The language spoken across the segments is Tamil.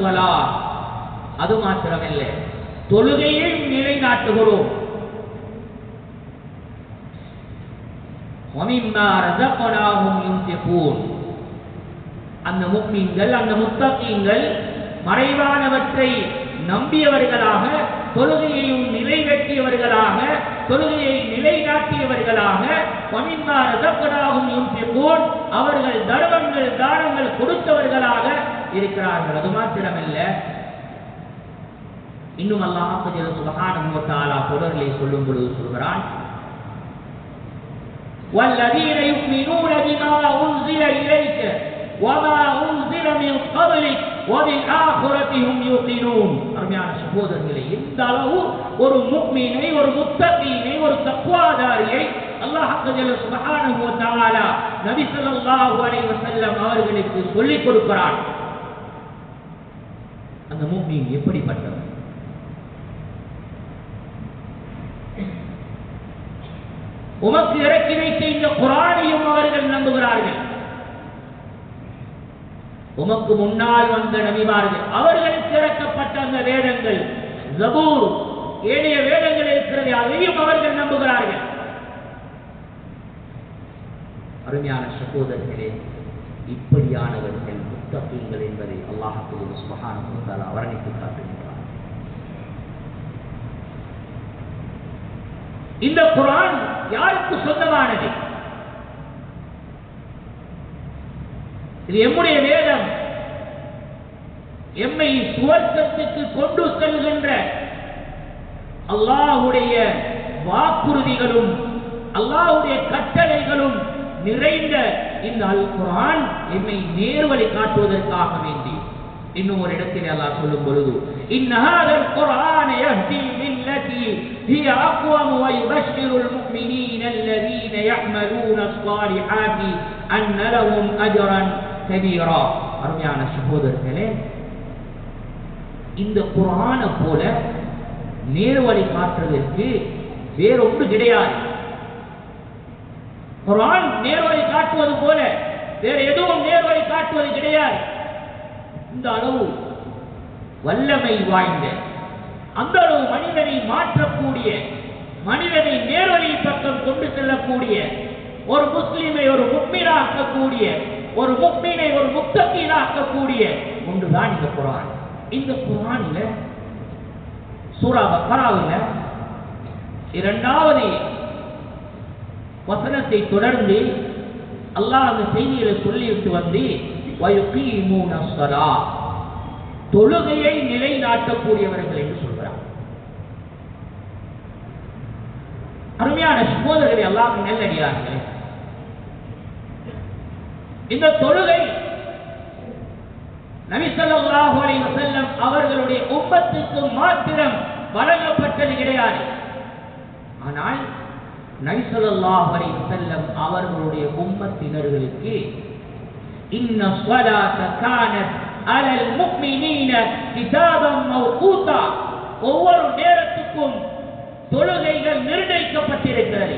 ஸலாத், அது மாத்திரமல்ல தொழுகையை நிலைநாட்டுகிறோம். வமிம்மா ரஸக்னாஹும் யுன்ஃபிகூன், அந்த முஃமின்கள் அந்த முத்தகீன்கள் மறைவானவற்றை நம்பியவர்களாக, தொழுகையையும் நிறைவேற்றியவர்களாக, தொழுகையை நிலைநாட்டியவர்களாக, வமிம்மா ரஸக்னாஹும் யுன்ஃபிகூன், அவர்கள் தர்மங்கள் தானங்கள் கொடுத்தவர்களாக இருக்கிறார்கள். அது மாத்திரமல்ல, இன்னும் அல்லாஹ் சுப்ஹானஹு வ தஆலா தொடர்களை சொல்லும் பொழுது சொல்கிறான், வல்லதீன யுமினூன பிமா உன்ஸில இலைக வமா உன்ஸில மின் கப்லிக் வபில் ஆখিরাতি ஹும் யூகினூன். அருமையான சகோதரர்களே, இந்த அளவு ஒரு முஃமினை, ஒரு முத்தகீனை, ஒரு தக்வாதாரியை அல்லாஹ் சுப்ஹானஹு வ தஆலா நபி ஸல்லல்லாஹு அலைஹி வஸல்லம் அவர்களுக்கு சொல்லிக் கொடுக்கிறான். அந்த முஃமின் எப்படிப்பட்டவர்? உமக்கு இறக்கி வைத்த இந்த குர்ஆனையும் அவர்கள் நம்புகிறார்கள். உமக்கு முன்னால் வந்த நபிமார்கள், அவர்களுக்கு இறக்கப்பட்ட அந்த வேதங்கள், ஜபூர், ஏனைய வேதங்கள் இருக்கிறது, அதையும் அவர்கள் நம்புகிறார்கள். அருமையான சகோதரர்களே, இப்படியானவர்கள் முத்தகீன்கள் என்பதை அல்லாஹ் சுப்ஹானஹு வ தஆலா வர்ணித்து காட்டுகிறார். இந்த குர்ஆன் யாருக்கு சொந்தமானது? இது எம்முடைய வேதம். எம்மை சுவர்க்கத்துக்கு கொண்டு செல்கின்ற அல்லாஹ்வுடைய வாக்குறுதிகளும் அல்லாஹ்வுடைய கட்டளைகளும் நிறைந்த இந்த அல் குர்ஆன் எம்மை நேர்வழி காட்டுவதற்காக வேண்டி இன்னும் ஒரு இடத்தில் அல்லாஹ் சொல்லும் பொழுது, இன்ன ஹாதல் குர்ஆன யஹ்தி லில்லதி ஹிய அக்வம் வ யுபஷ்ஷிருல் முஃமினீன அல்லதீன யஅமலூன ஸ்-ஸாலிஹாத்தி அன்ன லஹும் அஜ்ரன் கபீரா. அருமையான சகோதரர்களே, இந்த குர்ஆனை போல நேர்வழி காட்டுவதற்கு வேறொன்று கிடையாது. குர்ஆன் நேர்வழி காட்டுவது போல வேற எதுவும் நேர்வழி காட்டுவது கிடையாது. இந்த அளவு வல்லமை வாய்ந்த, அந்த அளவு மனிதனை மாற்றக்கூடிய, மனிதனை நேர்வழி பக்கம் கொண்டு செல்லக்கூடிய, ஒரு முஸ்லிமை ஒரு முஃமினாக்கக்கூடிய, ஒரு முஃமினை ஒரு முத்தகீனாக்கக்கூடிய ஒன்றுதான் இந்த குர்ஆன். இந்த குர்ஆனில் சூரா பக்ராவில் 2வது வசனத்தை தொடர்ந்து அல்லாஹ் அந்த செய்திகளை சொல்லிவிட்டு வந்து, வயுகீமூன ஸ்-ஸலாத், தொழுகையை நிலைநாட்டக்கூடியவர்கள் என்று சொல்கிறார். அருமையான சகோதரர்களே, அல்லாஹ்வின் நல்லடியார்களே, இந்த தொழுகை நபி ஸல்லல்லாஹு அலைஹி வஸல்லம் அவர்களுடைய உம்மத்துக்கு மாத்திரம் வழங்கப்பட்டது கிடையாது. ஆனால் நபி ஸல்லல்லாஹு அலைஹி வஸல்லம் அவர்களுடைய உம்மத்தினர்களுக்கு இன்ன ஸலாத கானத் அலல் முஃமினீன கிதாபம் மவ்கூதா, ஒவ்வொரு நேரத்துக்கும் தொழுகைகள் நிர்ணயிக்கப்பட்டிருக்கிறது.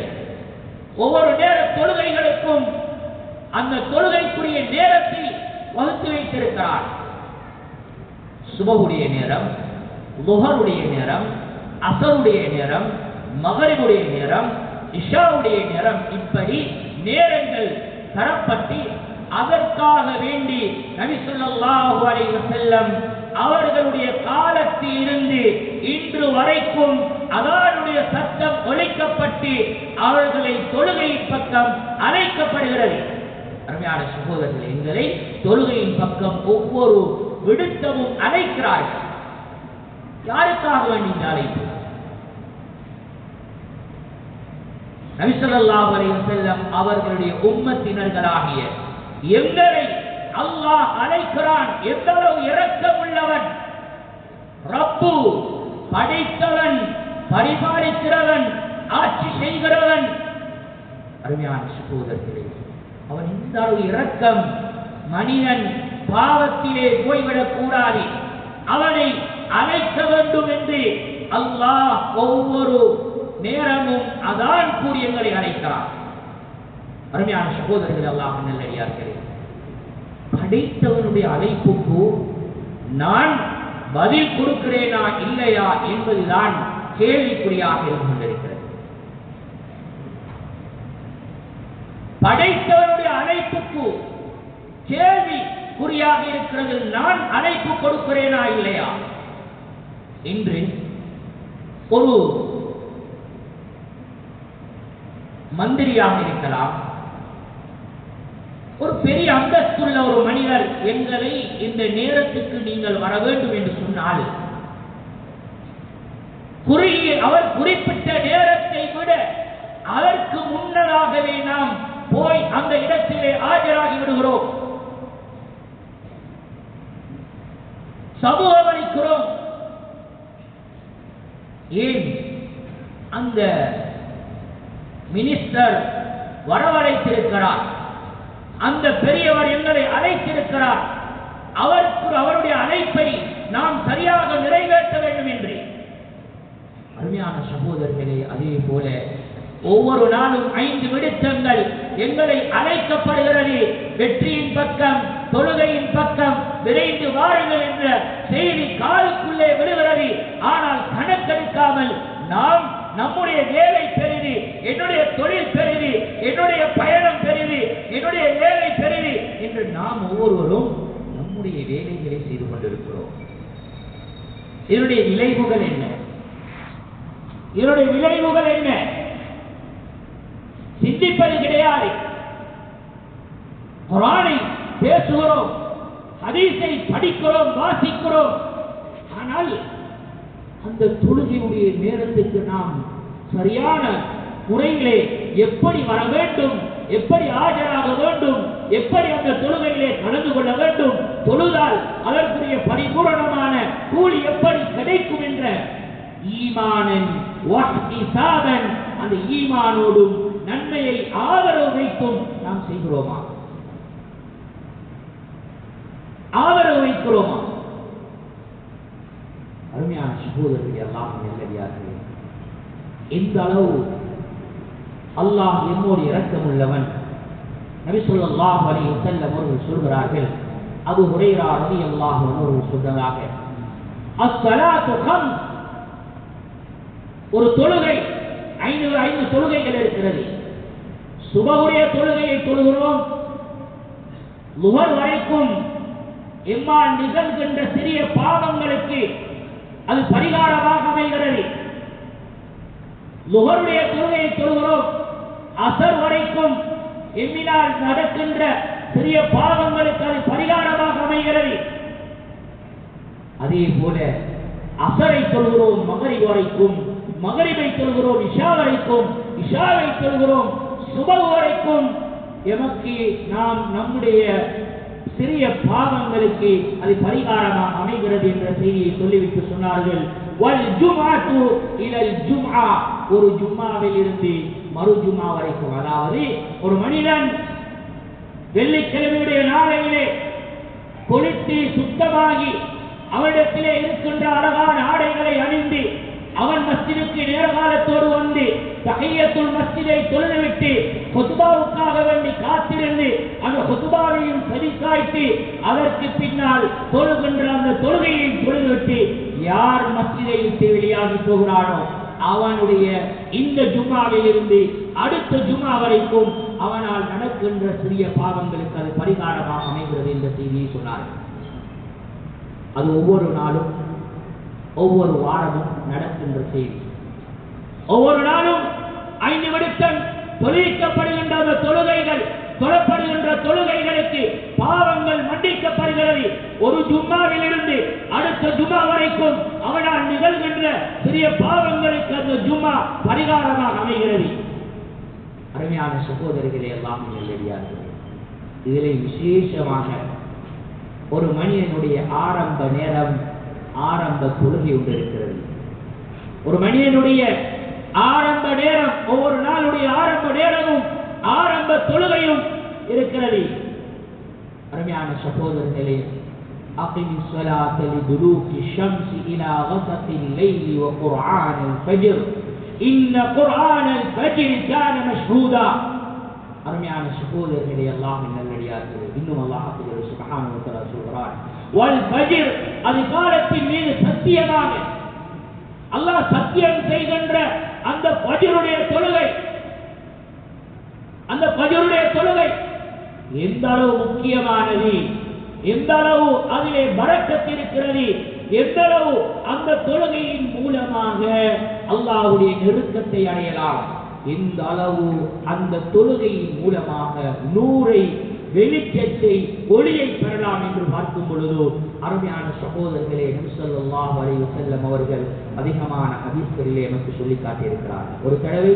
ஒவ்வொரு நேர தொழுகைகளுக்கும் அந்த தொழுகைக்குரிய நேரத்தை வகுத்து வைத்திருக்கிறார். சுபஹுடைய நேரம், லுஹருடைய நேரம், அஸருடைய நேரம், மக்ரிபுடைய நேரம், இஷாவுடைய நேரம், இப்படி நேரங்கள் தரப்பட்டு அதற்காக வேண்டி நபி ஸல்லல்லாஹு அலைஹி வஸல்லம் அவர்களுடைய காலத்தில் இருந்து இன்று வரைக்கும் அதானுடைய சத்தம் ஒலிக்கப்பட்டு அவர்களை தொழுகை பக்கம் அழைக்கப்படுகிறது. அருமையான சகோதரர்களே, எங்களை தொழுகையின் பக்கம் ஒவ்வொரு விடுத்தமும் அழைக்கிறார்கள். யாருக்காக வேண்டி இந்த அழைப்பு? நபி ஸல்லல்லாஹு அலைஹி வஸல்லம் அவர்களுடைய உம்மத்தினர்களாகிய எங்களை அல்லாஹ் அழைக்கிறான். எந்த அளவு இரக்கம் உள்ளவன்! ரப்பு, படைத்தவன், பரிபாலிக்கிறவன், ஆட்சி செய்கிறவன். அருமையான சகோதரர்களே, அவன் இந்த அளவு இரக்கம். மனிதன் பாவத்திலே போய்விடக் கூடாது, அவனை அழைக்க வேண்டும் என்று அல்லாஹ் ஒவ்வொரு நேரமும் அதான் கூறி எங்களை அழைக்கிறான். அருமையான சகோதரர்கள், அல்லாஹ் நல்லடியார்களே, படைத்தவனுடைய அழைப்புக்கு நான் பதில் கொடுக்கிறேனா இல்லையா என்பதுதான் கேள்விக்குறியாக இருந்து கொண்டிருக்கிறது. படைத்தவருடைய அழைப்புக்கு கேள்விக்குறியாக இருக்கிறது, நான் அழைப்பு கொடுக்கிறேனா இல்லையா என்று. ஒரு மந்திரியாக இருக்கலாம், ஒரு பெரிய அந்தஸ்துள்ள ஒரு மனிதர் எங்களை இந்த நேரத்துக்கு நீங்கள் வர வேண்டும் என்று சொன்னால், அவர் குறிப்பிட்ட நேரத்தை விட அதற்கு முன்னதாகவே நாம் போய் அந்த இடத்திலே ஆஜராகி விடுகிறோம், சமூகம் அளிக்கிறோம். ஏன் அந்த மினிஸ்டர் வரவழைத்திருக்கிறார், அந்த பெரியவர் எங்களை அழைத்திருக்கிறார், அவருடைய அழைப்பை நாம் சரியாக நிறைவேற்ற வேண்டும் என்று. அருமையான சகோதரர்களே, அதே போல ஒவ்வொரு நாளும் 5 விடுத்தங்கள் எங்களை அழைக்கப்படுகிறது. வெற்றியின் பக்கம், தொழுகையின் பக்கம் விரைந்து வாருங்கள் என்ற செய்தி காலுக்குள்ளே விடுகிறது. ஆனால் கணக்கெடுக்காமல் நாம் நம்முடைய வேலை பெரிது, என்னுடைய தொழில் பெரிது, என்னுடைய பயணம் பெரிது, என்னுடைய வேலை பெரிது என்று நாம் ஒவ்வொருவரும் நம்முடைய வேலைகளை செய்து கொண்டிருக்கிறோம். இதனுடைய விளைவுகள் என்ன? இதனுடைய விளைவுகள் என்ன? சிந்திப்பது கிடையாது. குர்ஆனை பேசுகிறோம், ஹதீஸை படிக்கிறோம், வாசிக்கிறோம். ஆனால் அந்த தொழுகையுடைய நேரத்துக்கு நாம் சரியான முறையிலே எப்படி வர வேண்டும், எப்படி ஆஜராக வேண்டும், எப்படி அந்த தொழுகையிலே கலந்து கொள்ள வேண்டும், தொழுதால் அதற்குரிய பரிபூரணமான கூலி எப்படி கிடைக்கும் என்ற ஈமானன் வஹ்திசாபன், அந்த ஈமானோடும் நன்மையை ஆதரவு வைத்தும் நாம் செய்கிறோமா? ஆதரவு வைக்கிறோமா? அருமையான சகோதரர்கள் எல்லாம் நல்லடியார்களே, எந்த அளவு அல்லாஹ் என்னோடு இரக்கம் உள்ளவன். நபி ஸல்லல்லாஹு அலைஹி வஸல்லம் அவர்கள் சொல்கிறார்கள், அபூ ஹுரைரா ரலியல்லாஹு அன்ஹு அவர்கள் சொல்றாங்க, அஸ்ஸலாத்து கம்ஸ், ஒரு தொழுகை 5 தொழுகைகள் இருக்கிறது. சுபஹுடைய தொழுகையை தொழுகிறோம், லுஹர் வரைக்கும் எம்மால் நிகழ்கின்ற சிறிய பாவங்களுக்கு அது பரிகாரமாக அமைகிறது. லுஹருடைய தொழுகையை தொழுகிறோம், அசர் வரைக்கும் எம்மினால் நடக்கின்ற சிறிய பாவங்களுக்கு அது பரிகாரமாக அமைகிறது. அதே போல அசரை தொழுகிறோம் மகரிப் வரைக்கும், மகரிபை தொழுகிறோம் இஷா வரைக்கும், இஷாவை தொழுகிறோம் சுபஹ் வரைக்கும். எமக்கு நாம் நம்முடைய சிறிய பாவங்களுக்கு அது பரிகாரமாக அமைகிறது என்ற செய்தியை சொல்லிவிட்டு சொன்னார்கள், வல் ஜும்ஆத்து இலல் ஜும்ஆ, ஒரு ஜும்ஆவில் இருந்து மறு ஜும்ஆ வரைக்கும். அதாவது ஒரு மனிதன் வெள்ளிக்கிழமையுடைய நாளையிலே குளித்து சுத்தமாகி அவனிடத்திலே இருக்கின்ற அழகான ஆடைகளை அணிந்து அவன் மஸ்ஜிதுக்கு நேர காலத்தோடு வந்து தஹிய்யத்துல் மஸ்ஜிதை தொழுதுவிட்டு குத்பாவுக்காக வேண்டி காத்திருந்து அந்த குத்பாவையும் சரிசாய்த்து அதற்கு பின்னால் தொழுகின்ற அந்த தொழுகையை தொழுதுவிட்டு யார் மஸ்ஜிதை விட்டு வெளியாகி போகிறானோ அவனுடைய இந்த ஜும்ஆவில் இருந்து அடுத்த ஜும்ஆ வரைக்கும் அவனால் நடக்கின்ற சிறிய பாவங்களுக்கு அது பரிகாரமாக அமைகிறது என்ற செய்தியை சொன்னார்கள். அது ஒவ்வொரு நாளும் ஒவ்வொரு வாரமும் நடக்கின்ற செய்தி. ஒவ்வொரு நாளும் 5 விடுத்தம் தொழுவிக்கப்படுகின்ற அந்த தொழுகைகள், தொழப்படுகின்ற தொழுகைகளுக்கு பாவங்கள் மன்னிக்கப்படுகிறது. ஒரு ஜும்மாவில் இருந்து அடுத்த ஜும்மா வரைக்கும் அவனால் நிகழ்கின்ற சிறிய பாவங்களுக்கு அந்த ஜும்மா பரிகாரமாக அமைகிறது. அருமையான சகோதரிகளே எல்லாம் நல்லடியார்கள், இதிலே விசேஷமாக ஒரு மனிதனுடைய ஆரம்ப நேரம், ஆரம்ப தொழுகை ஒன்று இருக்கிறது. ஒரு மனிதனுடைய ஆரம்ப நேரம், ஒவ்வொரு நாளுடைய ஆரம்ப நேரமும் ஆரம்ப தொழுகையும் இருக்கிறது. அருமையான சகோதரர்களே, அகிமிஸ் ஸலாத லிதுலூகி ஷம்ஸி இலா கஸகில் லைலி வ குர்ஆனல் ஃபஜ்ர் இன்ன குர்ஆனல் ஃபஜ்ர் கான மஷ்ஹூதா. அருமையான சகோதரர்களே, அல்லாஹ்வின் நல்லடியார்களே, இன்னும் அல்லாஹ் சுப்ஹானஹு வ தஆலா சொல்கிறார், வல் ஃபஜ்ர் அதிகாலத்தின் மீது சத்தியமாக அல்லாஹ் சத்தியம் செய்கின்ற அந்த ஃபஜ்ருடைய தொழுகை, அந்த ஃபஜ்ருடைய தொழுகை எந்த அளவு முக்கியமானது, எந்த அளவு அதிலே பரக்கத் இருக்கிறது, எந்த அளவு அந்த தொழுகையின் மூலமாக அல்லாஹ்வுடைய நெருக்கத்தை அடையலாம், எந்த அளவு அந்த தொழுகையின் மூலமாக நூரை வெளிச்சத்தை ஒளியை பெறலாம் என்று பார்க்கும் பொழுது அருமையான சகோதரர்களே, நபி ஸல்லல்லாஹு அலைஹி வஸல்லம் அவர்கள் அதிகமான ஹதீஸ்களிலே நமக்கு சொல்லி காட்டியிருக்கிறார்கள். ஒரு தடவை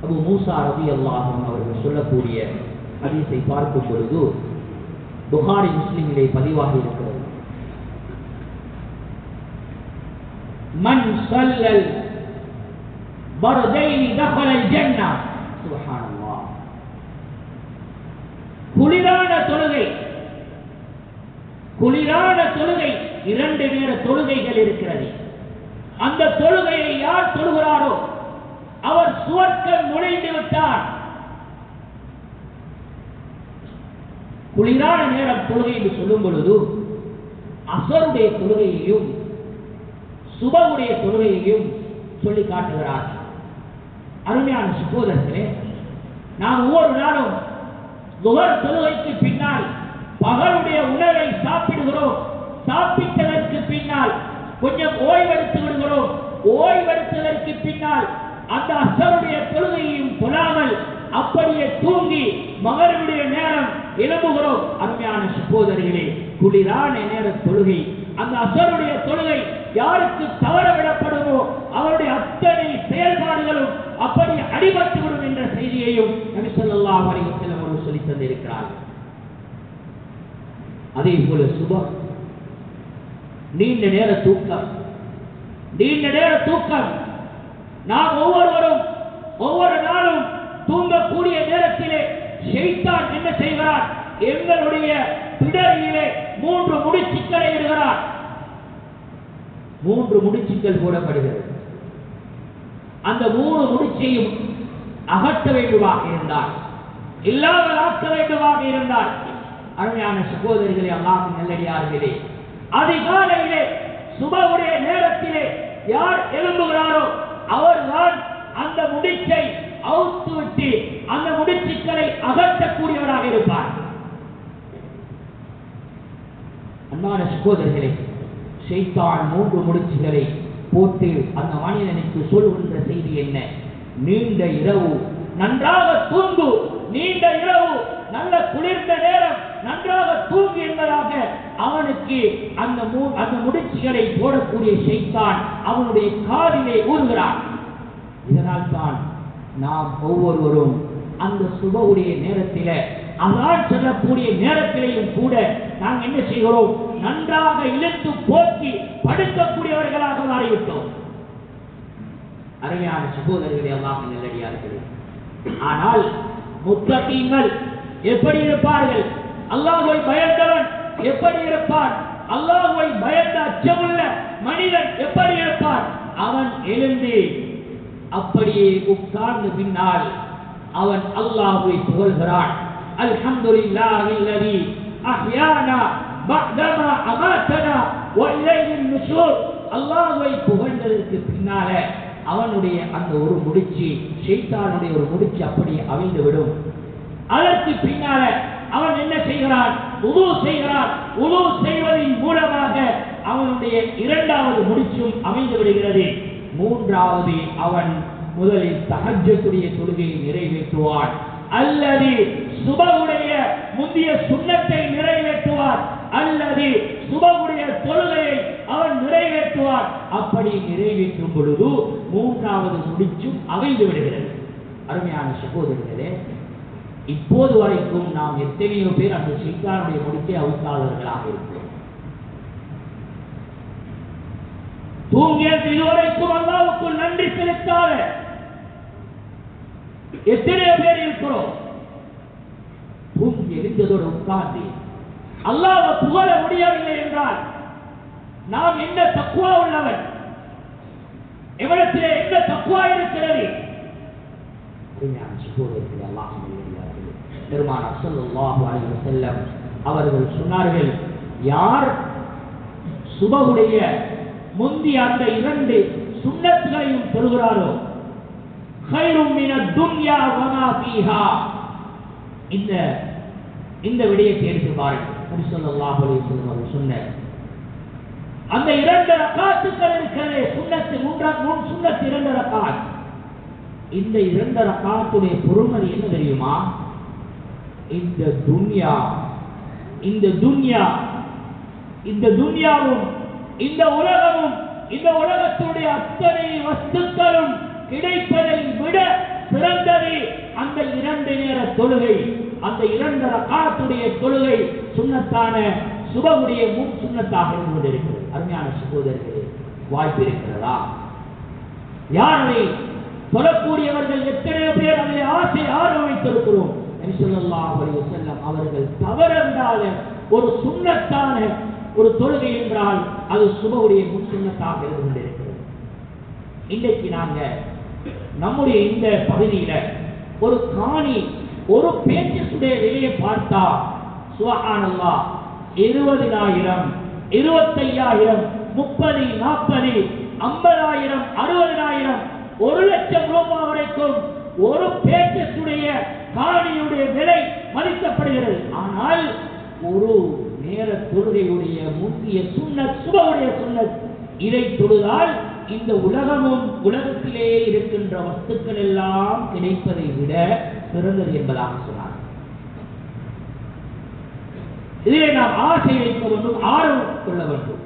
அபூ மூஸா ரலியல்லாஹு அன்ஹு அவர்கள் சொல்லக்கூடிய ஹதீஸை பார்க்கும் பொழுது புகாரி முஸ்லிமிலே பதிவாகி இருக்கிறது. மன் ஸல்லல் பர்தைனி தஹலல் ஜன்னah. சுப்ஹானல்லாஹ். குளிரான தொழுகை, குளிரான தொழுகை, 2 நேர தொழுகைகள் இருக்கிறது. அந்த தொழுகையை யார் தொழுகிறாரோ அவர் சுவர்க்கம் நுழைந்து விட்டார். குளிரான நேரம் தொழுகை என்று சொல்லும் பொழுது அசருடைய தொழுகையையும் சுபகுடைய தொழுகையையும் சொல்லி காட்டுகிறார். அருமையான சகோதரர்களே, நாம் ஒவ்வொரு நாளும் துஹர் தொழுகைக்கு பின்னால் பகலுடைய உணவை சாப்பிடுகிறோம். சாப்பிட்டதற்கு பின்னால் கொஞ்சம் ஓய்வெடுத்து விடுகிறோம். ஓய்வெடுத்ததற்கு பின்னால் அந்த அசருடைய தொழுகையையும் தொழாமல் அப்படியே தூங்கி மகரிபுடைய நேரம் எழும்புகிறோம். அருமையான சகோதரர்களே, குளிரான நேர தொழுகை, அந்த அசருடைய தொழுகை யாருக்கு தவற விடப்படுமோ அவருடைய அத்தனை செயல்பாடுகளும் அப்படி அடிபட்டுவிடும் என்ற செய்தியையும் நபி ஸல்லல்லாஹு அலைஹி வஸல்லம் அவர்கள் சொல்லி தந்திருக்கிறார்கள். அதே போல சுபஹ், நீண்ட நேர தூக்கம், நீண்ட நேர தூக்கம். நாம் ஒவ்வொருவரும் ஒவ்வொரு நாளும் தூங்கக்கூடிய நேரத்திலே ஷைத்தான் என்ன செய்கிறார்? எங்களுடைய பிடரியிலே 3 முடிச்சுக்களை இடுகிறார். 3 முடிச்சுக்கள் போடப்படுகிறது. அந்த 3 முடிச்சையும் அகற்ற வேண்டுமாக இருந்தால், இல்லாமல் ஆக்க வேண்டுமாக இருந்தால், அருமையான சகோதரிகளே, அல்லாஹ்வின் நல்லடியார்களே, அதிகாலையிலே சுபஹுடைய நேரத்திலே யார் எழும்புகிறாரோ அவர்தான் அந்த முடிச்சை அவுத்துவிட்டு அந்த முடிச்சுக்களை அகற்றக்கூடியவராக இருப்பார். அன்பான சகோதரர்களே, ஷைத்தான் 3 முடிச்சுகளை போட்டு அந்த மனிதனுக்கு சொல்கின்ற செய்தி என்ன? நீண்ட இரவு நன்றாக தூங்கு, நீண்ட இரவு நல்ல குளிர்ந்த நேரம் நன்றாக தூங்கு என்பதாக அவனுக்கு அந்த முடிச்சுகளை போடக்கூடிய ஷைத்தான் அவனுடைய காதிலே ஊறுகிறான். இதனால் தான் நாம் ஒவ்வொருவரும் அந்த சுபஹுடைய நேரத்தில அதான் சொல்லக்கூடிய நேரத்திலேயும் கூட நாம் என்ன செய்கிறோம்? நன்றாக இழுத்து போக்கி படுக்கக்கூடியவர்களாக மாறிவிட்டோம். அருமையான சகோதரர்களே, அல்லாஹ்வின் நல்லடியார்களே, ஆனால் முத்தகீன்கள் எப்படி இருப்பார்கள்? அல்லாஹ்வை பயந்தவன் எப்படி இருப்பான்? அல்லாஹ்வை பயந்த அச்சமுள்ள மனிதன் எப்படி இருப்பான்? அவன் எழுந்து அப்படியே உட்கார்ந்து பின்னால் அவன் அல்லாஹ்வை புகழ்கிறான். அல்ஹம்துலில்லாஹில்லதி அஹ்யானா பஅதமா அமாதனா வ இலைஹின் நுஷூர். அல்லாஹ்வை புகழ்ந்ததற்கு பின்னால அவனுடைய அந்த ஒரு முடிச்சு, ஷைத்தானுடைய ஒரு முடிச்சு அப்படியே அவிழ்ந்து விடும். அதற்கு பின்னால அவன் என்ன செய்கிறான்? உது செய்கிறான். உது செய்வதன் மூலமாக அவனுடைய 2வது முடிச்சும் அமைந்து விடுகிறது. 3வது அவன் முதலில் தஹஜ்ஜுடைய தொழுகையை நிறைவேற்றுவான், அல்லது சுபஹுடைய முந்திய சுன்னத்தை நிறைவேற்றுவான், அல்லது சுபஹுடைய தொழுகையை அவன் நிறைவேற்றுவான். அப்படி நிறைவேற்றும் பொழுது 3வது முடிச்சும் அமைந்து விடுகிறது. அருமையான சகோதரர்களே, இப்போது வரைக்கும் நாம் எத்தனையோ பேர் அந்த ஷைத்தானுடைய முடிச்சை அவுக்காதவர்களாக இருக்கிறோம். தூங்கிய இதுவரைக்கும் அல்லாஹ்வுக்கு நன்றி செலுத்தாத எத்தனையோ பேர் இருக்கிறோம். தூங்கி எழுந்ததோடு உட்கார்ந்து அல்லாஹ்வை புகழ முடியவில்லை என்றால் நாம் என்ன தக்வா உள்ளவன்? எவரிடத்திலே என்ன தக்வா இருக்கிறது? பெருமானார் ஸல்லல்லாஹு அலைஹி வஸல்லம் அவர்கள் சொன்னார்கள், யார் சுபஹுடைய முந்திய அந்த 2 சுன்னத்துகளையும் தொழுகிறாரோ கைரும் மினத் துன்யா வமா ஃபீஹா. இந்த விடயத்தை எடுத்து பாருங்கள். நபி ஸல்லல்லாஹு அலைஹி வஸல்லம் அவர்கள் சொன்ன அந்த 2 ரக்காத்துகள் இருக்கிறதே, சுன்னத்து 3 சுன்னத்து 2 ரக்காத். இந்த 2 ரக்காத்துடைய பொறுமதி என்ன தெரியுமா? இந்த துன்யாவும் இந்த உலகமும் இந்த உலகத்துடைய அத்தனை வஸ்துக்களும் கிடைப்பதை விட சிறந்தது அந்த 2 நேர தொழுகை. அந்த 2 ரக்காத்துடைய தொழுகை சுன்னத்தான சுபஹுடைய சுன்னத்தாக இருந்து கொண்டிருக்கிறது. அருமையான சகோதரர்களே, வாய்ப்பு இருக்கிறதா? யார் அதை சொல்லக்கூடியவர்கள்? எத்தனை பேர் அதை ஆசை ஆர்வம் வைத்திருக்கிறோம்? நபி ஸல்லல்லாஹு அலைஹி வஸல்லம் அவர்கள் தவறவிடாத ஒரு சுன்னத்தான ஒரு தொழுகை என்றால் அது சுபஹுடைய சுன்னத்தாக இருந்து கொண்டிருக்கிறது. இன்றைக்கு நாங்க நம்முடைய இந்த பகுதியில ஒரு காணி ஒரு பேச்சுடைய விலையை பார்த்தா சுப்ஹானல்லாஹ் 20,000 25,000 30 40 50,000 60,000 1,00,000 ரூபாய் வரைக்கும் ஒரு பேச்சுடைய காணியுடைய விலை மதிக்கப்படுகிறது. ஆனால் ஒரு நேர தொழுகையுடைய முக்கிய சுன்னத் சுபஹுடைய சுன்னத் இதை தொழுதால் இந்த உலகமும் உலகத்திலே இருக்கின்ற வஸ்துக்கள் எல்லாம் கிடைப்பதை விட சிறந்தது என்பதாக சொன்னார். இதிலே நாம் ஆசை வைக்க வேண்டும், ஆர்வம் கொள்ள வேண்டும்.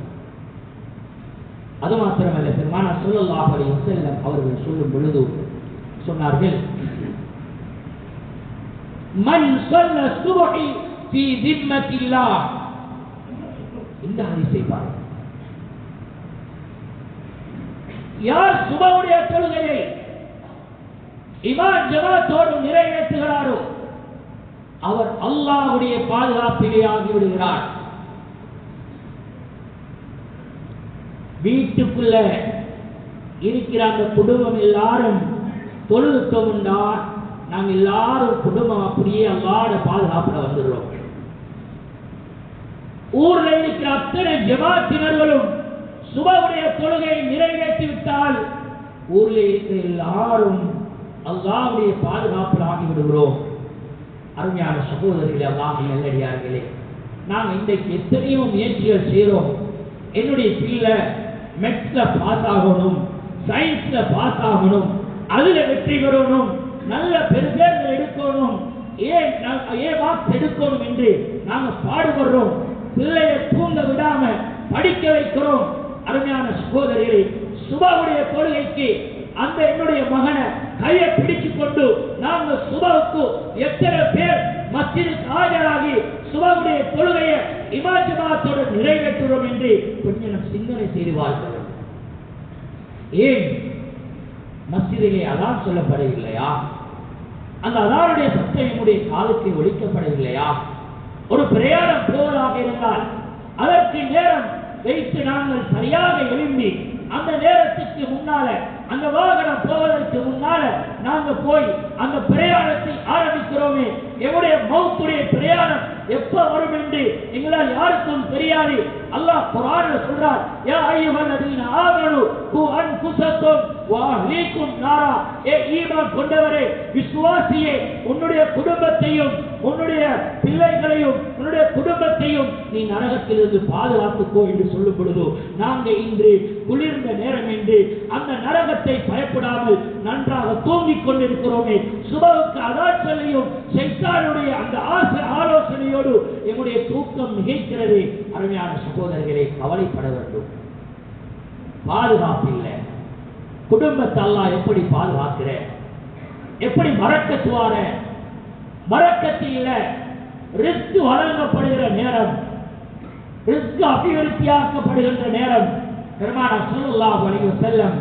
அது மாத்திரமல்ல, பெருமானார் ஸல்லல்லாஹு அலைஹி வஸல்லம் அவர்கள் சொல்லும் பொழுது சொன்னார்கள், மன் ஸல்ல சுப்ஹி ஃபீ திம்மத்தில்லாஹ். இந்த ஹதீஸை பாருங்கள். யார் சுபஹுடைய தொழுகையை இமாம் ஜமாத்தோடு நிறைவேற்றுகிறாரோ அவர் அல்லாஹ்வுடைய பாதுகாப்பிலே ஆகிவிடுகிறார். வீட்டுக்குள்ள இருக்கிற அந்த குடும்பம் எல்லாரும் தொழுதுட்டோம்னா நாங்கள் எல்லாரும் குடும்பம் அப்படியே அல்லாஹ்வுடைய பாதுகாப்புல வந்துடுறோம். ஊர்ல இருக்கிற அத்தனை ஜமாத்தினர்களும் சுபஹுடைய தொழுகையை நிறைவேற்றிவிட்டால் ஊரில் இருக்கிற எல்லாரும் அல்லாஹ்வுடைய பாதுகாப்பில் ஆகிவிடுகிறோம். அருமையான சகோதரர்களே, அல்லாஹ்வின் நல்லடியார்களே, நாங்கள் இன்றைக்கு எத்தனையோ முயற்சிகள் செய்கிறோம். என்னுடைய பிள்ளை மெட்ஸ்ல பாஸ் ஆகணும், சயின்ஸ்ல பாஸ் ஆகணும், அதுல வெற்றி பெறணும், நல்ல பெருசேர்கள் எடுக்கணும், ஏ மார்க்ஸ் எடுக்கணும் என்று நாங்கள் பாடுபடுறோம். பிள்ளையை தூங்க விடாம படிக்க வைக்கிறோம். அருமையான சகோதரர்களே, சுபஹுடைய தொழுகைக்கு அந்த என்னுடைய மகனை கையை பிடிச்சு கொண்டு நாங்கள் சுபஹுக்கு எத்தனை பேர் மஸ்ஜிதுக்கு ஆஜராகி சுபஹுடைய தொழுகையை இமாம் ஜமாத்தோடு நிறைவேற்றுகிறோம் என்று கொஞ்சம் சிந்தனை செய்து பார்க்க வேண்டும். ஏன் மஸ்ஜிதிலே அதான் சொல்லப்படவில்லையா? அந்த அதானுடைய சத்தம் என்னுடைய காலுக்கு ஒலிக்கப்படவில்லையா? ஒரு பிரயாணம் போவதாக இருந்தால் அதற்கு நேரம் வைத்து நாங்கள் சரியாக எழும்பி அந்த நேரத்துக்கு முன்னால அந்த வாகனம் போவதற்கு முன்னால நாங்க போய் அந்த பிரயாணத்தை ஆரம்பிக்கிறோமே, எங்களுடைய மௌத்துடைய பிரயாணம் எப்ப வரும் என்று எங்களால் யாருக்கும் தெரியாது. அல்லாஹ் குர்ஆன்ல சொல்றார், யா அய்யுஹல்லதீன ஆமனு கு அன்ஃபுஸக்கும் வ அஹ்லீக்கும் நாரா. ஏ ஈமான் கொண்டவரே, விசுவாசியே, உன்னுடைய குடும்பத்தையும் உன்னுடைய பிள்ளைகளையும் உன்னுடைய குடும்பத்தையும் நீ நரகத்திலிருந்து பாதுகாத்துக்கோ என்று சொல்லும் பொழுது நாங்கள் இன்று குளிர்ந்த நேரம் என்று அந்த நரகத்தை பயப்படாமல் நன்றாக தூங்கிக் கொண்டிருக்கிறோமே. சுபஹுக்கு அதான் சொல்லியும் ஷைத்தானுடைய அந்த ஆலோசனையோடு எங்களுடைய தூக்கம் மிகைக்கிறது. அருமையான சகோதரர்களே, கவலைப்பட வேண்டும். பாதுகாப்பு இல்லை. குடும்பத்தை அல்லாஹ் எப்படி பாதுகாக்கிற, எப்படி மறக்கத்துவார மறக்கத்தில் ரிஸ்க் வழங்கப்படுகிற நேரம், ரிஸ்க் அபிவிருத்தியாக்கப்படுகின்ற நேரம். பெருமானார் ஸல்லல்லாஹு அலைஹி வஸல்லம்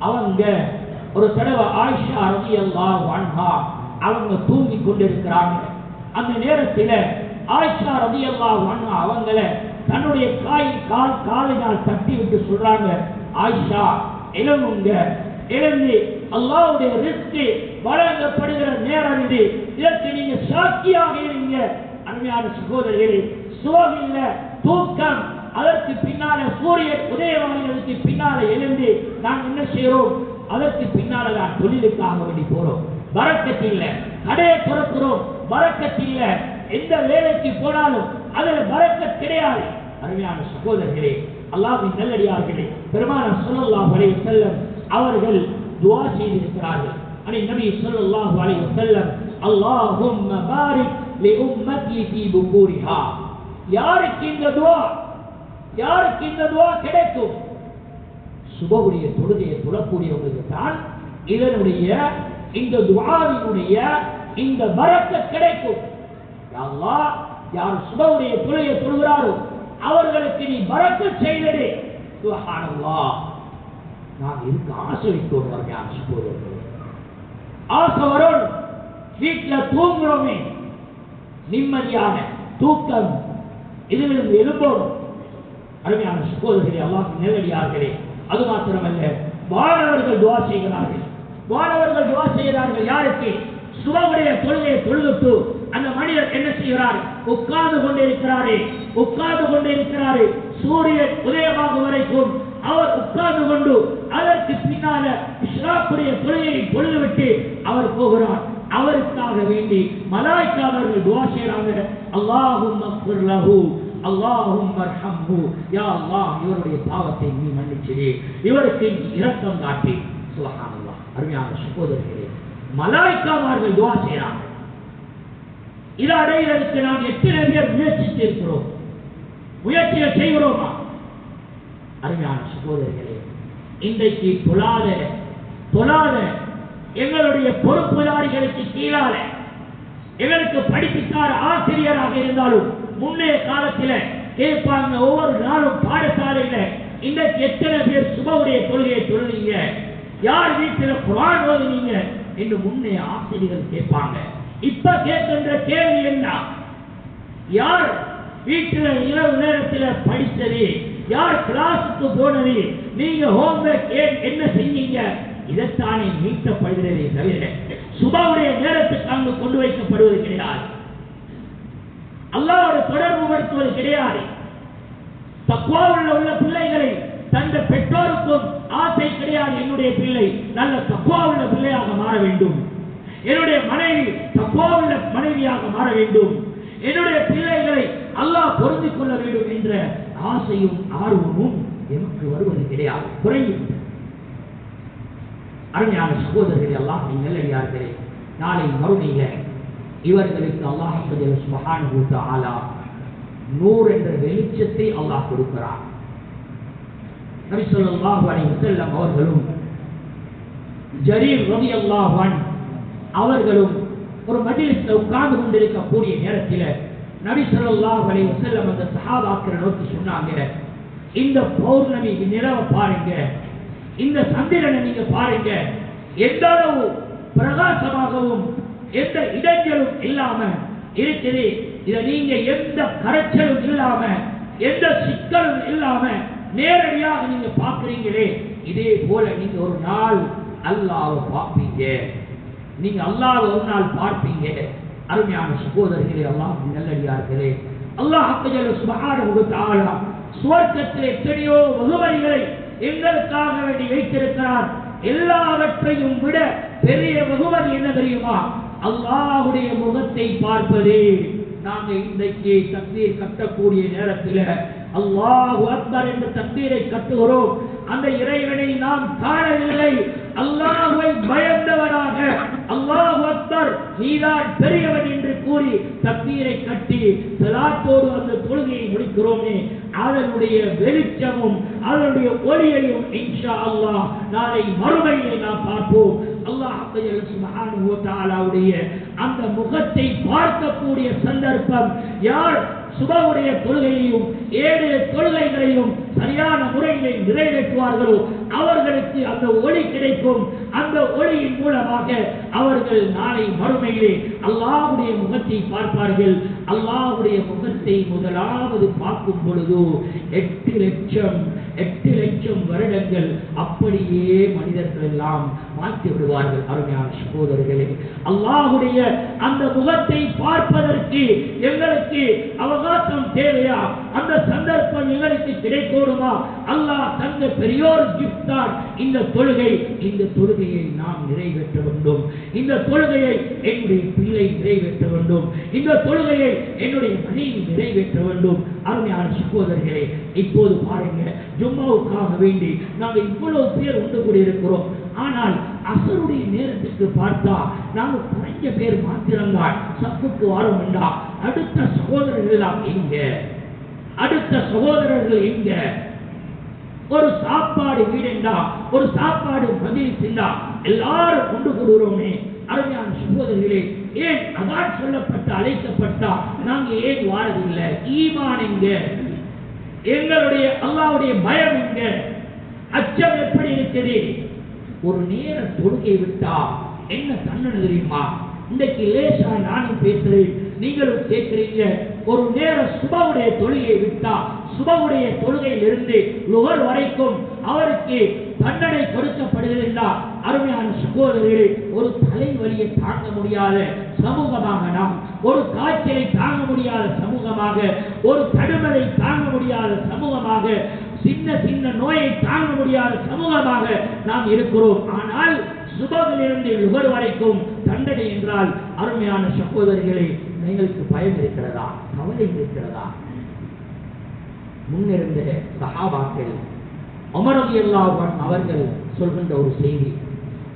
அவங்க ஒரு தடவை ஆயிஷா ரலியல்லாஹு அன்ஹா அவங்க தூங்கி கொண்டிருக்கிறாங்க. அந்த நேரத்தில் ஆயிஷா ரலியல்லாஹு அன்ஹா அவங்கள தன்னுடைய காலினால் தட்டி விட்டு சொல்றாங்க, ஆயிஷா எழும்புங்க, எழுந்து அல்லாஹ்வுடைய ரிஸ்க் வழங்கப்படுகிற நேரம் இது, இதற்கு நீங்க சாட்சியாக இருங்க. அருமையான சகோதரர்களே, சுகம் இல்ல, தூக்கம், அதற்கு பின்னால சூரியன் உதயமானதுக்கு பின்னால எழுந்து நாம் என்ன செய்யறோம்? அதற்கு பின்னால தான் தொழிலுக்காக வேண்டி போறோம். பரக்கத் இல்ல. கடையை திறக்கிறோம், பரக்கத் இல்ல. எந்த வேலைக்கு போனாலும் அதுல பரக்கத் கிடையாது. அருமையான சகோதரர்களே, அல்லாஹ்வின் நல்லடியார்களே, பெருமானார் ஸல்லல்லாஹு அலைஹி வஸல்லம் அவர்கள் துஆ செய்திருக்கிறார்கள். நபி ஸல்லல்லாஹு அலைஹி வஸல்லம், அல்லாஹும்ம பாரிக் லி உம்மத்தி ஃபீ புகூரிஹா. யாருக்கு இந்த துஆ கிடைக்கும்? சுபஹுடைய தொழுகையை தொழக்கூடியவங்களுக்கு தான் இதனுடைய இந்த துஆவினுடைய இந்த பரக்கத் கிடைக்கும். யா அல்லாஹ், யார் சுபஹுடைய தொழுகையை தொழுகிறாரோ அவர்களுக்கு நீ பரக்கத் செய்ததே. சுப்ஹானல்லாஹ். நாம் இதுக்கு ஆசை வைக்கணும். அருமையான சகோதரர்களே, ஆசை வரும். வீட்டில் தூங்குறோமே, நிம்மதியான தூக்கம் இதிலிருந்து எழும்போடும். அருமையான சகோதரர்களே, அல்லாஹ்வின் நல்லடியார்களே, அது மாத்திரமல்ல, வானவர்கள் துஆ செய்கிறார்கள். வானவர்கள் துஆ செய்கிறார்கள். யாருக்கு? சுபஹுடைய தொழுகையை தொழுதுட்டு அந்த மனிதர் என்ன செய்கிறார்? உட்கார்ந்து கொண்டிருக்கிறாரே, சூரியன் உதயமாகும் வரைக்கும் அவர் உட்கார்ந்து கொண்டு அதற்கு பின்னால இஸ்ராக்குடைய தொழுகையை தொழுதுவிட்டு அவர் போகிறார். அவருக்காக வேண்டி மலாய்க்காரர்கள் துஆ செய்றாங்க. அல்லாஹும்ம ஃபிர் லஹு, அல்லாஹும்ம அர்ஹம்ஹு. யா அல்லாஹ், இவருடைய பாவத்தை நீ மன்னிச்சிடு, இவருக்கு நீ இரக்கம் காட்டு. சுப்ஹானல்லாஹ். அருமையான சகோதரர்களே, மலாய்க்காரர்கள் துஆ செய்றாங்க. இதை அடைவதற்கு நாம் எத்தனை பேர் முயற்சித்து இருக்கிறோம்? முயற்சியை செய்கிறோமா? அருமையான சகோதரர்களே, இன்றைக்கு தொழாத எங்களுடைய பொறுப்புதாரிகளுக்கு கீழால எங்களுக்கு படிப்பித்தார் ஆசிரியராக இருந்தாலும் முன்னைய காலத்தில் கேட்பாங்க, ஒவ்வொரு நாளும் பாடசாலையில இன்றைக்கு எத்தனை பேர் சுபஹுடைய தொழுகையை தொழுவீங்க, யார் வீட்டில் குர்ஆன் ஓதுவீங்க என்று முன்னைய ஆசிரியர்கள் கேட்பாங்க. இப்ப கேட்கின்ற கேள்வி என்ன? யார் வீட்டில் இரவு நேரத்தில் படித்தது, யார் கிளாஸுக்கு போனது, நீங்க ஹோம்வொர்க் என்ன செஞ்சீங்க, இதைத்தானே மீட்கப்படுகிறதே தவிர சுபஹுடைய நேரத்துக்கு அங்கு கொண்டு வைக்கப்படுவது கிடையாது. அல்லாஹ்வோடு தொடர்பு படுத்துவது கிடையாது. தக்வாவுள்ள உள்ள பிள்ளைகளை தந்த பெற்றோருக்கும் ஆசை கிடையாது. என்னுடைய பிள்ளை நல்ல தக்வாவுள்ள பிள்ளையாக மாற வேண்டும், என்னுடைய மனைவி தக்வாவுள்ள மனைவியாக மாற வேண்டும், என்னுடைய பிள்ளைகளை அல்லாஹ் பொருந்திக் கொள்ள வேண்டும் என்ற ஆசையும் ஆர்வமும் எமக்கு வருவது கிடையாது, குறையும். அருமையான சகோதரர்களே, அல்லாஹ்வின் நல்லடியார்களே, நாளை மறுமையில இவர்களுக்கு அல்லாஹ் சுப்ஹானஹு வ தஆலா நூர் என்ற வெளிச்சத்தை அல்லாஹ் கொடுக்கிறார். நபி ஸல்லல்லாஹு அலைஹி வஸல்லம் அவர்களும் ஜரீர் ரலியல்லாஹு அன்ஹு அவர்களும் ஒரு மஜ்லிஸ்ல உட்கார்ந்து கொண்டிருக்கக்கூடிய நேரத்தில் நபி ஸல்லல்லாஹு அலைஹி வஸல்லம் அந்த சஹாபாக்களை நோக்கி சொன்னாங்க, இந்த பௌர்ணமி நிலவை பாருங்க, இந்த சந்திரனை நீங்க பாருங்க, எந்த அளவு பிரகாசமாகவும் எந்த இடைஞ்சலும் இல்லாம இருக்குது. இதை நீங்க எந்த கரைச்சலும் இல்லாம எந்த சிக்கலும் இல்லாம நேரடியாக நீங்க பார்க்கிறீங்களே, இதே போல நீங்க ஒரு நாள் அல்லாஹ்வை பார்ப்பீங்க, நீங்க அல்லாஹ்வை ஒரு நாள் பார்ப்பீங்க. அருமையான சகோதரர்களே, அல்லாஹ்வின் நல்லடியார்களே, அல்லாஹ் சுப்ஹானஹு வ தஆலா சுவர்க்கத்தில் எத்தனையோ வெகுமதிகளை எங்களுக்காக வேண்டி வைத்திருக்கிறார். எல்லாவற்றையும் விட பெரிய வெகுமதி என்ன தெரியுமா? அல்லாஹ்வுடைய முகத்தை பார்ப்பதே. நாங்க இன்றைக்கு தக்பீர் கட்டக்கூடிய நேரத்தில் அல்லாஹு அக்பர் என்ற தக்பீரை கட்டுகிறோம். அந்த இறைவனை நாம் காணவில்லை, அல்லாஹ்வை பயந்தவனாக அல்லாஹு அக்பர் நீதான் பெரியவன் என்று கூறி தக்பீரை கட்டி ஸலாத்தோடு அந்த தொழுகையை முடிக்கிறோமே, அதனுடைய வெளிச்சமும் அதனுடைய ஒளியையும் இன்ஷா அல்லாஹ் நாளை மறுமையிலே நாம் பார்ப்போம். அல்லாஹ் சுப்ஹானஹு வ தஆலாவுடைய அந்த முகத்தை பார்க்கக்கூடிய சந்தர்ப்பம் யார் சுபஹுடைய தொழுகையையும் 7 தொழுகைகளையும் சரியான முறையிலே நிறைவேற்றுவார்களோ அவர்களுக்கு அந்த ஒளி கிடைக்கும். அந்த ஒளியின் மூலமாக அவர்கள் நாளை மறுமையிலே அல்லாஹ்வுடைய முகத்தை பார்ப்பார்கள். அல்லாஹ்வுடைய முகத்தை முதலாவது பார்க்கும் பொழுது 8 லட்சம் வருடங்கள் அப்படியே மனிதர்கள் எல்லாம் மாற்றி விடுவார்கள். அருமையான சகோதரர்களே, அல்லாஹ்வுடைய அந்த முகத்தை பார்ப்பதற்கு எங்களுக்கு அவகாசம் தேவையா? அந்த சந்தர்ப்பம் எங்களுக்கு கிடைக்கணுமா? அல்லாஹ் தந்த பெரியோர் கிஃப்ட் தான் இந்த தொழுகை. இந்த தொழுகையை நாம் நிறைவேற்ற வேண்டும். இந்த தொழுகையை என்னுடைய பிள்ளை நிறைவேற்ற வேண்டும். இந்த தொழுகையை என்னுடைய மனைவி நிறைவேற்ற வேண்டும். அருமையான சகோதரர்களே, இப்போது பாருங்க, ஜும்மாவுக்காக வேண்டி நாங்கள் இவ்வளவு பேர் ஒன்று கூடியிருக்கிறோம். ஆனால் அசருடைய நேரத்துக்கு பார்த்தா நாங்கள் குறைஞ்ச பேர் மாத்திரம்தான் சப்புக்கு வாரம் என்றா அடுத்த சகோதரர்கள் எங்க? அடுத்த சகோதரர்கள் எங்க? ஒரு சாப்பாடு வீடுண்டா, ஒரு சாப்பாடு மஜ்லிஸ்ண்டா எல்லாரும் கொண்டு கொடுறோமே. அருமையான சகோதரர்களே, ஏன் அதான் சொல்லப்பட்ட அழைக்கப்பட்டா நாங்க ஏன் வாழதில்லை? ஈமான் எங்க? எங்களுடைய அல்லாஹ்வுடைய பயம் எங்க? அச்சம் எப்படி இருக்குது? ஒரு நேர தொழுகை விட்டா என்ன தண்டனை தெரியுமா? இன்றைக்கு லேசா நானும் பேசுறேன், நீங்களும் கேட்கிறீங்க. ஒரு நேர சுபவுடைய தொழுகையை விட்டா, சுபவுடைய தொழுகையிலிருந்து லுஹர் வரைக்கும் அவருக்கு தண்டனை கொடுக்கப்படுகிறதா? அருமையான சகோதரர்களே, ஒரு தலைவலியை தாங்க முடியாத சமூகமாக நாம், ஒரு காய்ச்சலை தாங்க முடியாத சமூகமாக, ஒரு தடுமலை தாங்க முடியாத சமூகமாக, சின்ன நோயை தாங்க முடியாத சமூகமாக நாம் இருக்கிறோம். ஆனால் சுபத்திலிருந்து லுஹர் வரைக்கும் தண்டனை என்றால், அருமையான சகோதரர்களே, எங்களுக்கு பயம் இருக்கிறதா? கவலை இருக்கிறதா? முன்னிருந்த சஹாபாக்கள் உமர் ரலியல்லாஹு அன்ஹு அவர்கள் சொல்கின்ற ஒரு செய்தி.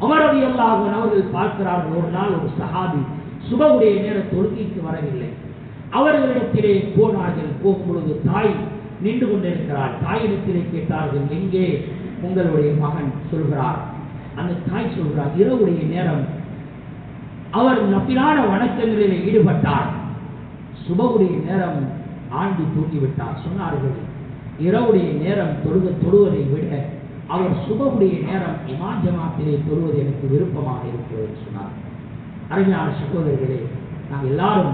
உமர் ரலியல்லாஹு அன்ஹு அவர்கள் பார்க்கிறார்கள், ஒரு நாள் ஒரு சஹாபி சுபவுடைய நேர தொழுகைக்கு வரவில்லை. அவர்களிடத்திலே போனார்கள். போகும்பொழுது தாய் நின்று கொண்டிருக்கிறார். தாயிடத்திலே கேட்டார்கள், எங்கே உங்களுடைய மகன்? சொல்கிறார். அந்த தாய் சொல்கிறார், இரவுடைய நேரம் அவர் நபிலான வணக்கங்களில் ஈடுபட்டார். சுபவுடைய நேரம் ஆண்டு தூங்கிவிட்டார். சொன்னார்கள், இரவுடைய நேரம் தொழுவதை விட அவர் சுபவுடைய நேரம் இமாம் ஜமாத்திலே தொழுவது எனக்கு விருப்பமாக இருக்கிறது சொன்னார். அருமையான சகோதரர்களே, நாங்கள் எல்லாரும்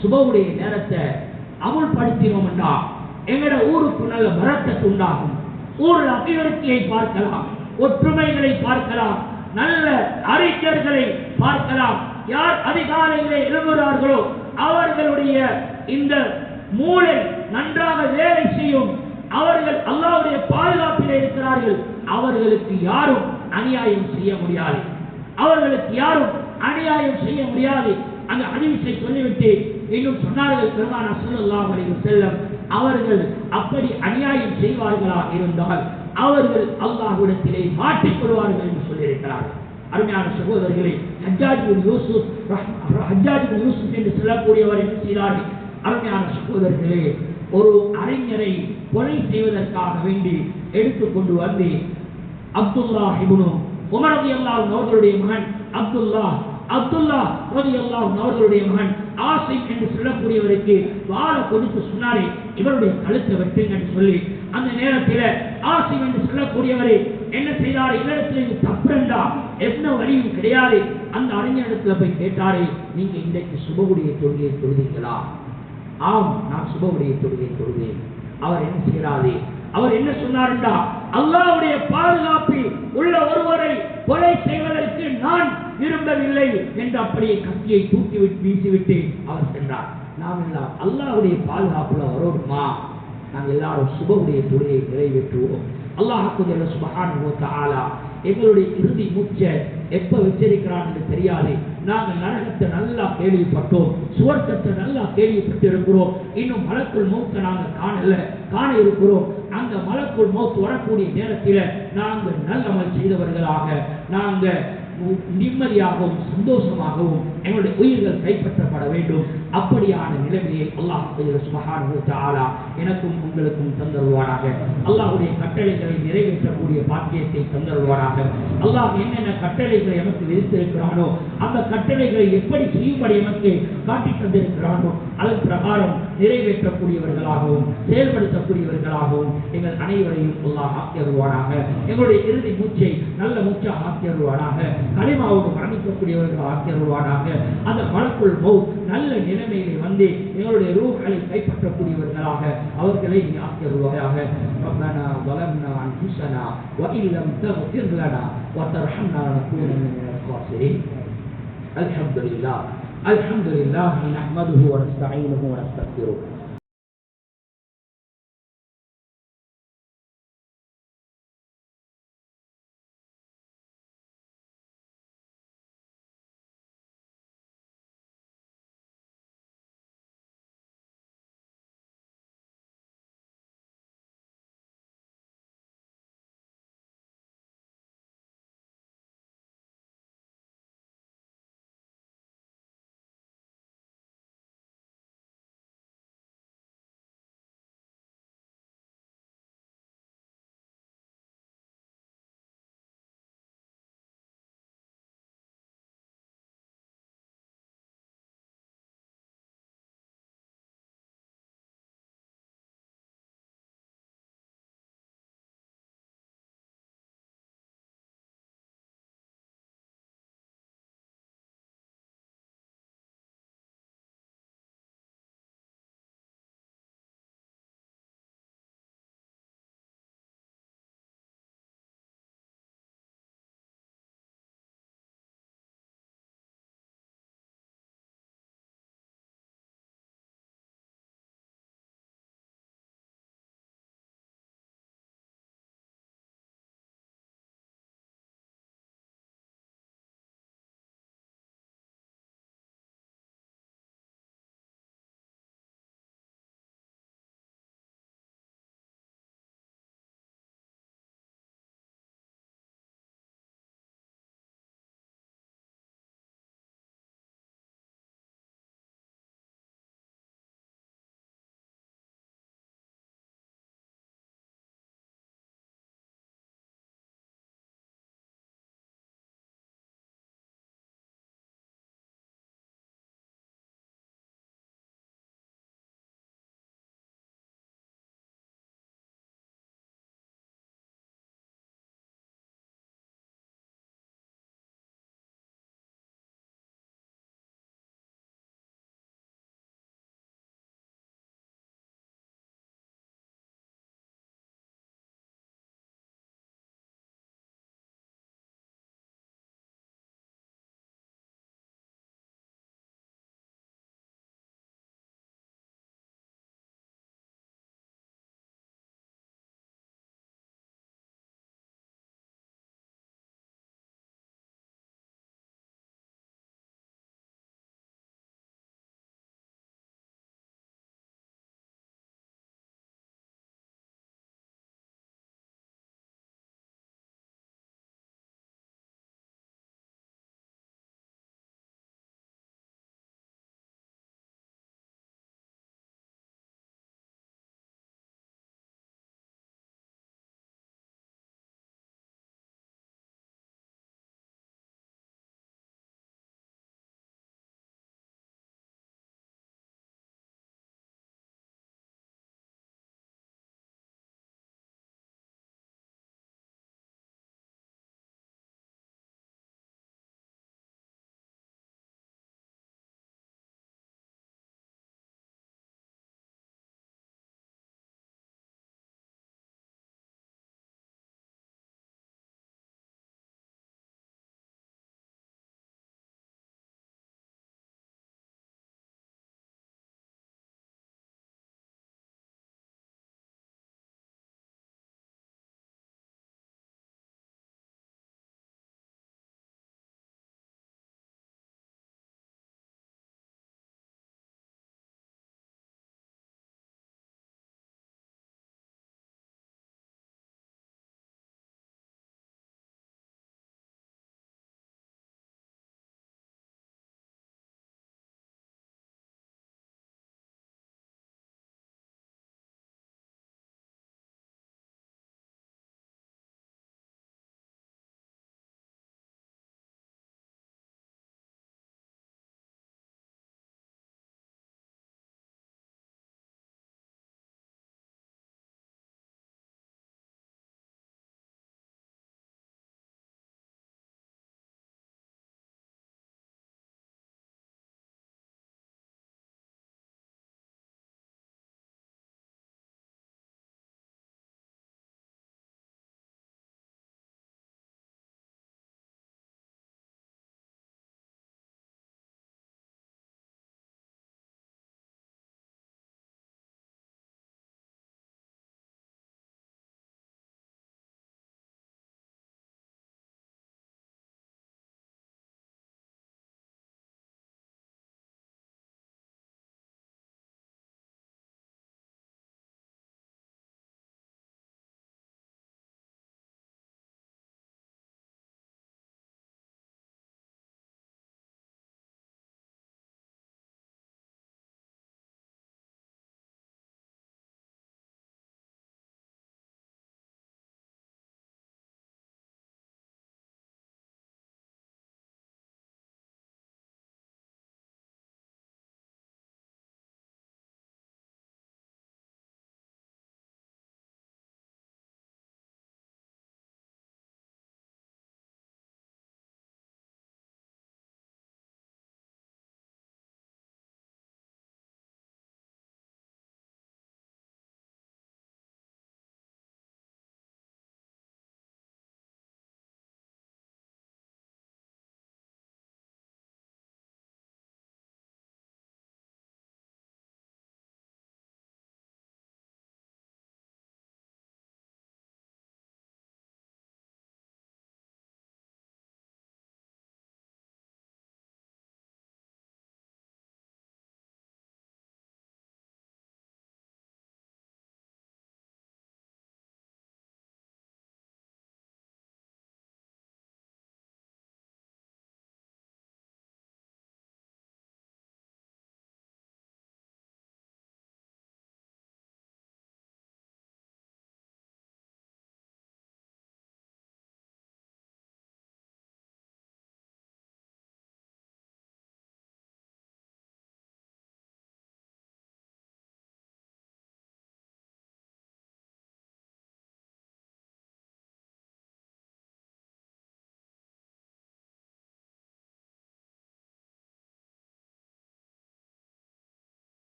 சுபவுடைய நேரத்தை அமுல்படுத்தினோம் என்றால் எங்களோட ஊருக்கு நல்ல பரக்கத்து உண்டாகும். ஊரில் அபிவிருத்தியை பார்க்கலாம், ஒற்றுமைகளை பார்க்கலாம், நல்ல அறிஞர்களை பார்க்கலாம். யார் அதிகாலையிலே எழும்புகிறார்களோ அவர்களுடைய இந்த மூளை நன்றாக வேலை செய்யும். அவர்கள் அல்லாஹ்வுடைய பாதுகாப்பில் இருக்கிறார்கள். அவர்களுக்கு யாரும் அநியாயம் செய்ய முடியாது. அவர்களுக்கு யாரும் அநியாயம் செய்ய முடியாது. அந்த ஹதீஸை சொல்லிவிட்டு இன்னும் சொன்னார்கள் பெருமானார் ஸல்லல்லாஹு அலைஹி வஸல்லம், அவர்கள் அப்படி அநியாயம் செய்வார்களா இருந்தால் அவர்கள் அல்லாஹ்விடத்திலே மாட்டிக்கொள்வார்கள் என்று சொல்லியிருக்கிறார்கள். அருமையான சகோதரர்களே, ஹஜ்ஜாஜ் பின் யூசுப் என்று சொல்லக்கூடியவர் என்ன செய்தார்கள்? அருமையான சகோதரர்களே, ஒரு அறிஞரை கொலை செய்வதற்காக வேண்டி எடுத்துக்கொண்டு வந்து அப்துல்லாஹ் இப்னு உமர் ரலியல்லாஹு அன்ஹு அவர்களுடைய மகன் அப்துல்லாஹ் ரலியல்லாஹு அன்ஹு அவர்களுடைய மகன் ஆசிம் என்று சொல்லக்கூடியவருக்கு வாளை கொடுத்து சொன்னாரே, இவருடைய கழுத்தை வெட்டுங்க என்று சொல்லி, அந்த நேரத்தில் ஆசிம் என்று சொல்லக்கூடியவரை என்ன செய்தார்? இடத்துல இது தப்புண்டா, எந்த வழியும் கிடையாது. அந்த அறிஞரிடத்துல போய் கேட்டாரே, நீங்க இன்றைக்கு சுபவுடைய தொழுகையை தொழுதீங்களா? ஆம், நான் சுபவுடைய தொழுகையை தொழுதேன். அவர் என்ன செய்யறாரு? அவர் என்ன சொன்னார்டா, அல்லாஹ்வுடைய பாதுகாப்பில் உள்ள ஒருவரை கொலை செய்வதற்கு நான் விரும்பவில்லை என்று அப்படியே கத்தியை தூக்கி வீசிவிட்டு அவர் சென்றார். நாம் எல்லாம் அல்லாஹ்வுடைய பாதுகாப்புல வரோமா? நாங்கள் எல்லாரும் சுபவுடைய தொழுகையை நிறைவேற்றுவோம். அல்லாஹ் சுப்ஹானஹு வ தஆலா எங்களுடைய இறுதி மூச்சை எப்ப வச்சிருக்கிறான் என்று தெரியாது. நாங்கள் நரகத்தை நல்லா கேள்விப்பட்டோம், சுவர்க்கத்தை நல்லா கேள்விப்பட்டு இருக்கிறோம். இன்னும் மலக்குள் மௌத்தை நாங்கள் காண இருக்கிறோம். அந்த மலக்குள் மௌத் வரக்கூடிய நேரத்தில் நாங்கள் நல்லமல் செய்தவர்களாக நாங்கள் நிம்மதியாகவும் சந்தோஷமாகவும் எங்களுடைய உயிர்கள் கைப்பற்றப்பட வேண்டும். அப்படியான நிலைமையை அல்லாஹ் சுப்ஹானஹு வ தஆலா எனக்கும் உங்களுக்கும் தந்தருவானாக. அல்லாஹ்வுடைய கட்டளைகளை நிறைவேற்றக்கூடிய பாக்கியத்தை தந்தருவானாக. அல்லாஹ் என்னென்ன கட்டளைகளை எமக்கு விதித்திருக்கிறானோ அந்த கட்டளைகளை எப்படி செய்யும்படி எமக்கு காட்டி தந்திருக்கிறானோ அதன் பிரகாரம் நிறைவேற்றக்கூடியவர்களாகவும் செயல்படுத்தக்கூடியவர்களாகவும் எங்கள் அனைவரையும் அல்லாஹ் ஆக்கியருவானாக. எங்களுடைய இறுதி மூச்சை நல்ல மூச்சாக ஆக்கியருவானாக. கலிமாவோடு மரணிக்கக்கூடியவர்கள் ஆக்கியருவானாக. அந்த மலக்குள் மௌத் நல்ல நிலைமையிலே வந்து எங்களுடைய ரூஹ்களை கைப்பற்றக்கூடியவர்களாக அவர்களை நீ ஆக்கியருவாயாக. ربنا ظلمنا أنفسنا وإن لم تغفر لنا وترحمنا لنكونن من الخاسرين. الحمد لله نحمده ونستعينه ونستغفره